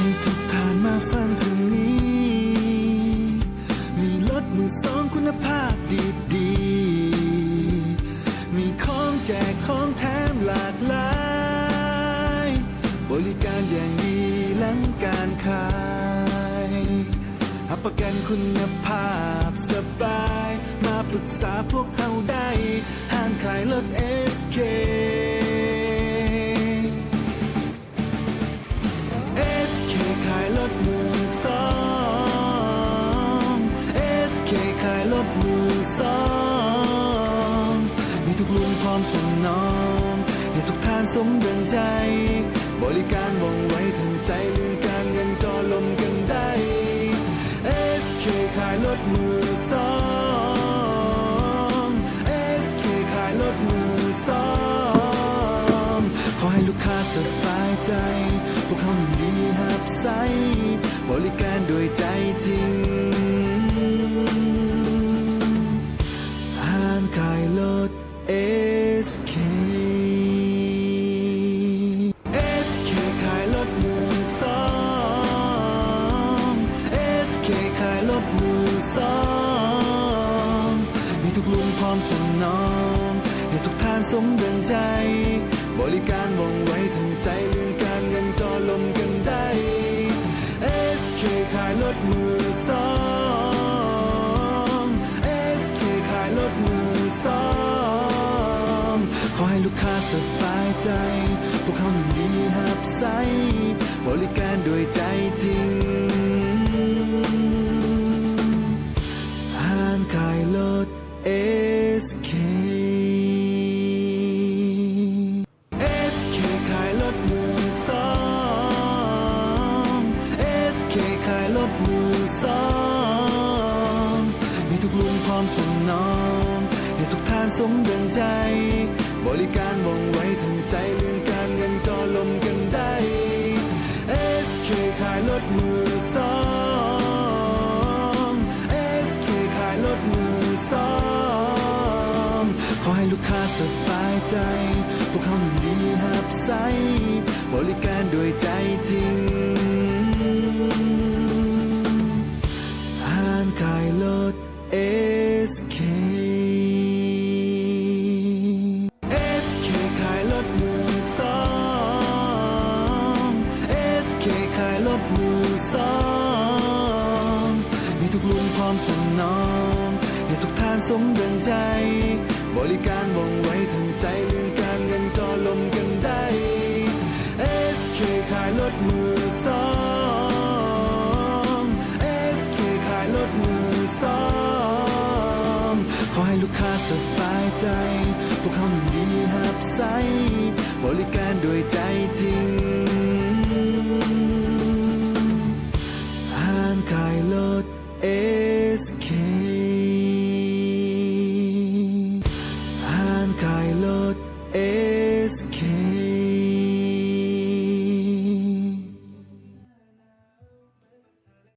ให้ทุกท่านมาฟังทางนี้มีรถมือสองคุณภาพดีๆมีของแจกของแถมหลากหลายบริการอย่างดีหลังการขายรับประกันคุณภาพสบายมาปรึกษาพวกเขาได้ห้างขายรถ SKขายรถมือสอง SK ขายรถมือสองมีทุกรุ่นพร้อมส่งน้องให้ทุกท่านสมดังใจบริการว่องไวทันใจเรื่องการเงินก็ลมกันได้ SK ขายรถมือสอง SK ขายรถมือสองขอให้ลูกค้าสบายใจพวกเขาดีหับใสบริการด้วยใจจริงห้างขายรถ SK SK ขายรถมือสอง SK ขายรถมือสองมีทุกรุ่นพร้อมส่งน้องให้ทุกท่านสมดังใจบริการว่องไวทันใจเรื่องการเงินก็ลมกันได้ SK ขายรถมือสอง SK ขายรถมือสองขอให้ลูกค้าสบายใจพวกเขาดีหับใสบริการด้วยใจจริงห้างขายรถ SKขายรถมือสอง SK ขายรถมือสองมีทุกรุ่นพร้อมส่งน้องให้ทุกท่านสมดังใจบริการว่องไวทันใจเรื่องการเงินก็ลมกันได้ SK ขายรถมือสอง SK ขายรถมือสองขอให้ลูกค้าสบายใจพวกเขาดีหับใสบริการด้วยใจจริงห้างขายรถ SK SK ขายรถมือสอง SK ขายรถมือสองมีทุกรุ่นพร้อมส่งน้องให้ทุกท่านสมดังใจบริการว่องไวทันใจเรื่องการเงินก็ลมกันได้ SK ขายรถมือสอง SK ขายรถมือสองขอให้ลูกค้าสบายใจพวกเขาดีหับใสบริการด้วยใจจริงห้างขายรถ SK